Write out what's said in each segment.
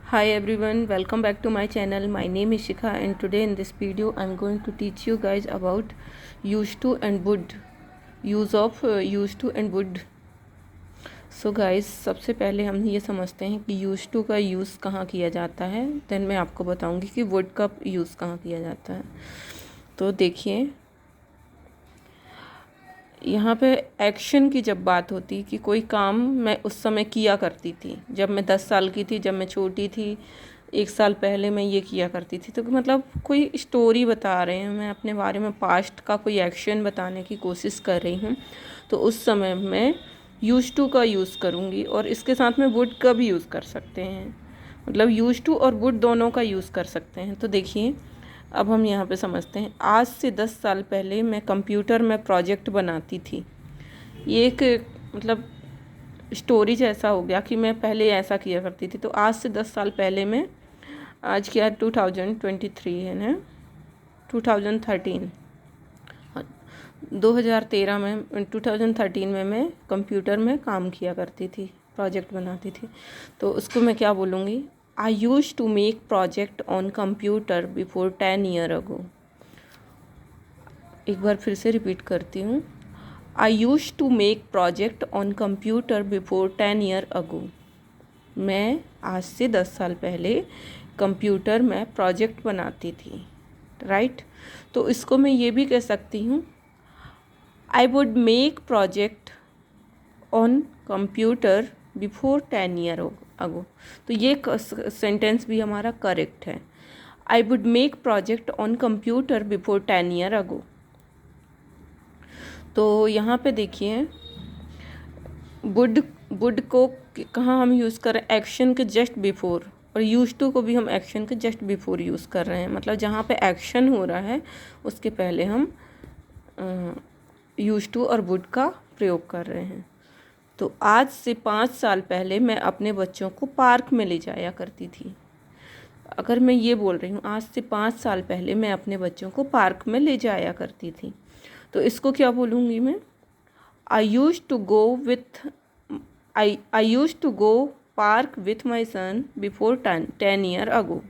Hi everyone, welcome back to my channel. My name is Shikha and today in this video I'm going to teach you guys about used to and would. Use of used to and would. So guys, सबसे पहले हम ये समझते हैं कि used to का use कहाँ किया जाता है, देन मैं आपको बताऊंगी कि would का यूज़ कहाँ किया जाता है। तो देखिए, यहाँ पे एक्शन की जब बात होती कि कोई काम मैं उस समय किया करती थी, जब मैं 10 साल की थी, जब मैं छोटी थी, 1 साल पहले मैं ये किया करती थी, तो मतलब कोई स्टोरी बता रहे हैं, मैं अपने बारे में पास्ट का कोई एक्शन बताने की कोशिश कर रही हूँ, तो उस समय मैं यूज टू का यूज़ करूँगी और इसके साथ में वुड का भी यूज़ कर सकते हैं। मतलब यूज टू और वुड दोनों का यूज़ कर सकते हैं। तो देखिए, अब हम यहाँ पे समझते हैं। आज से 10 साल पहले मैं कंप्यूटर में प्रोजेक्ट बनाती थी। ये एक मतलब स्टोरी जैसा हो गया कि मैं पहले ऐसा किया करती थी। तो आज से 10 साल पहले मैं, आज क्या 2023 है ना, 2013 2013 में 2013 में मैं कंप्यूटर में काम किया करती थी, प्रोजेक्ट बनाती थी। तो उसको मैं क्या बोलूँगी? I use to make project on computer before 10 year ago. एक बार फिर से रिपीट करती हूँ। I use to make project on computer before 10 year ago. मैं आज से 10 साल पहले कंप्यूटर में प्रोजेक्ट बनाती थी, राइट। तो इसको मैं ये भी कह सकती हूँ, I would make project on computer before 10 year ago. तो ये सेंटेंस भी हमारा करेक्ट है। I would make project on computer before 10 year ago. तो यहाँ पे देखिए, वुड को कहाँ हम यूज़ कर रहे हैं? एक्शन के जस्ट बिफोर। और यूज टू को भी हम एक्शन के जस्ट बिफोर यूज़ कर रहे हैं। मतलब जहाँ पे एक्शन हो रहा है उसके पहले हम यूज टू और वुड का प्रयोग कर रहे हैं। तो आज से 5 साल पहले मैं अपने बच्चों को पार्क में ले जाया करती थी। अगर मैं ये बोल रही हूँ आज से 5 साल पहले मैं अपने बच्चों को पार्क में ले जाया करती थी, तो इसको क्या बोलूँगी मैं? I use to go with I use to go park with my son before 10 year ago.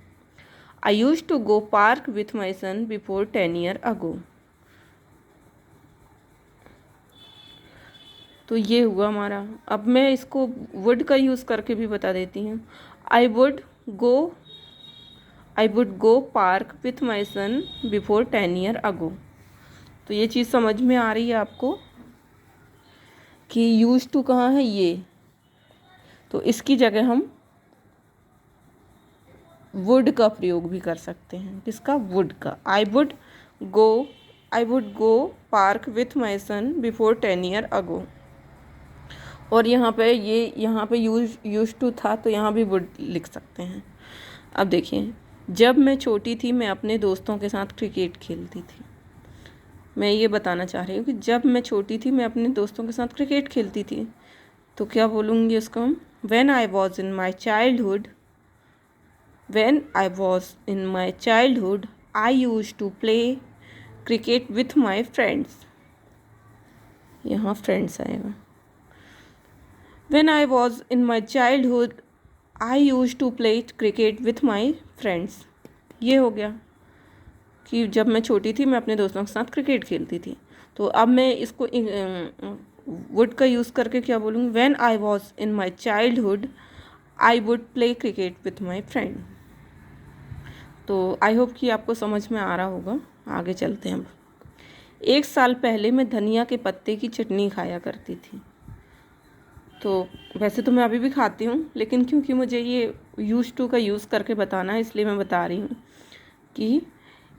I use to go park with my son before 10 year ago. तो ये हुआ हमारा। अब मैं इसको वुड का यूज़ करके भी बता देती हूँ। I would go park with my son before 10 year ago. तो ये चीज़ समझ में आ रही है आपको कि यूज टू कहाँ है ये। तो इसकी जगह हम वुड का प्रयोग भी कर सकते हैं। किसका? वुड का। I would go park with my son before 10 year ago. और यहाँ पे यूज टू था, तो यहाँ भी वुड लिख सकते हैं। अब देखिए, जब मैं छोटी थी मैं अपने दोस्तों के साथ क्रिकेट खेलती थी। मैं ये बताना चाह रही हूँ कि जब मैं छोटी थी मैं अपने दोस्तों के साथ क्रिकेट खेलती थी। तो क्या बोलूँगी उसको हम? When I was in my childhood I use to play cricket with my friends. यहाँ फ्रेंड्स आएगा। When I was in my childhood, I used to play cricket with my friends। ये हो गया कि जब मैं छोटी थी मैं अपने दोस्तों के साथ क्रिकेट खेलती थी। तो अब मैं इसको वुड का यूज़ करके क्या बोलूँगी? When I was in my childhood, I would play cricket with my friend। तो आई होप कि आपको समझ में आ रहा होगा। आगे चलते हैं। अब 1 साल पहले मैं धनिया के पत्ते की चटनी खाया करती थी। तो वैसे तो मैं अभी भी खाती हूँ, लेकिन क्योंकि मुझे ये यूज टू का यूज़ करके बताना है इसलिए मैं बता रही हूँ कि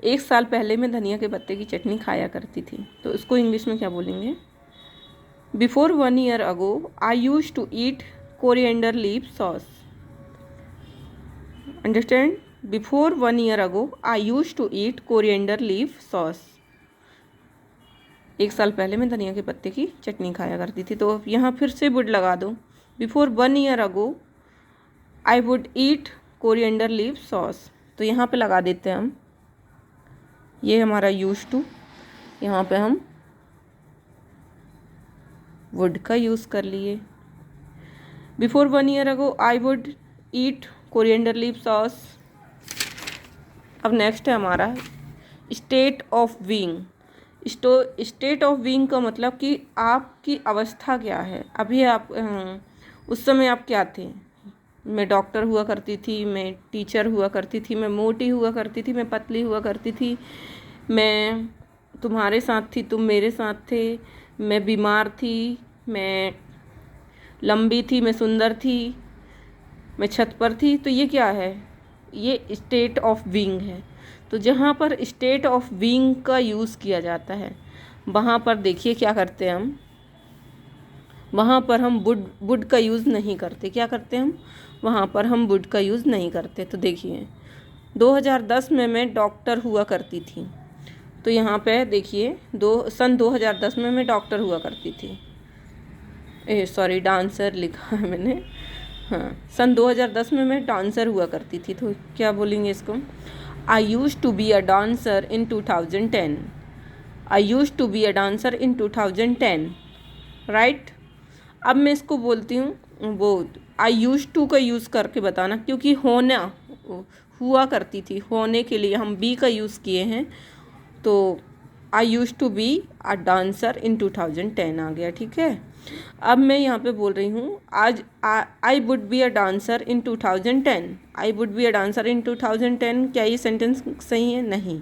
1 साल पहले मैं धनिया के पत्ते की चटनी खाया करती थी। तो इसको इंग्लिश में क्या बोलेंगे? Before 1 year ago I use to eat coriander leaf sauce. Understand? Before 1 year ago I use to eat coriander leaf sauce. 1 साल पहले मैं धनिया के पत्ते की चटनी खाया करती थी। तो यहाँ फिर से वुड लगा दो। Before 1 year ago I would eat coriander leaf sauce. तो यहाँ पे लगा देते हैं हम, ये हमारा यूज टू। यहाँ पे हम वुड का यूज़ कर लिए। Before 1 year ago I would eat coriander leaf sauce. अब नेक्स्ट है हमारा state of being. State of being का मतलब कि आपकी अवस्था क्या है, अभी आप उस समय आप क्या थे। मैं डॉक्टर हुआ करती थी, मैं टीचर हुआ करती थी, मैं मोटी हुआ करती थी, मैं पतली हुआ करती थी, मैं तुम्हारे साथ थी, तुम मेरे साथ थे, मैं बीमार थी, मैं लंबी थी, मैं सुंदर थी, मैं छत पर थी। तो ये क्या है, ये स्टेट ऑफ बीइंग है। तो जहाँ पर स्टेट ऑफ बीइंग का यूज़ किया जाता है वहाँ पर देखिए क्या करते हैं हम, वहाँ पर हम वुड का यूज़ नहीं करते। क्या करते हम, वहाँ पर हम वुड का यूज़ नहीं करते। तो देखिए 2010 में मैं डॉक्टर हुआ करती थी। तो यहाँ पे देखिए सन 2010 में मैं डॉक्टर हुआ करती थी। सॉरी डांसर लिखा है मैंने। हाँ, सन 2010 में मैं डांसर हुआ करती थी। तो क्या बोलेंगे इसको, I use to be a dancer in 2010। I use to be a dancer in 2010, right. अब मैं इसको बोलती हूँ, वो आई यूज टू का यूज़ करके बताना, क्योंकि होना हुआ करती थी, होने के लिए हम बी का यूज़ किए हैं। तो I use to be a dancer in 2010 आ गया, ठीक है। अब मैं यहाँ पे बोल रही हूँ आज I would be a dancer in 2010। I would be a dancer in 2010, क्या ये सेंटेंस सही है? नहीं।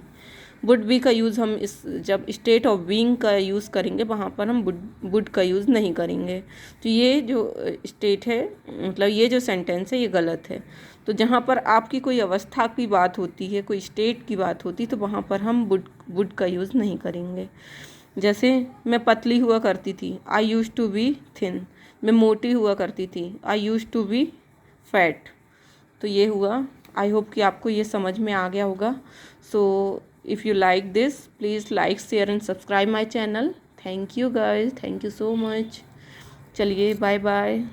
वुड बी का यूज़ हम इस जब स्टेट ऑफ बीइंग का यूज़ करेंगे वहाँ पर हम वुड का यूज़ नहीं करेंगे। तो ये जो स्टेट है, मतलब ये जो सेंटेंस है ये गलत है। तो जहाँ पर आपकी कोई अवस्था की बात होती है, कोई स्टेट की बात होती है, तो वहाँ पर हम वुड का यूज़ नहीं करेंगे। जैसे मैं पतली हुआ करती थी, आई यूज टू बी थिन। मैं मोटी हुआ करती थी, आई यूज टू बी फैट। तो ये हुआ। आई होप कि आपको ये समझ में आ गया होगा। So if you like this, please like, share and subscribe my channel. Thank you guys, thank you so much. चलिए बाय बाय।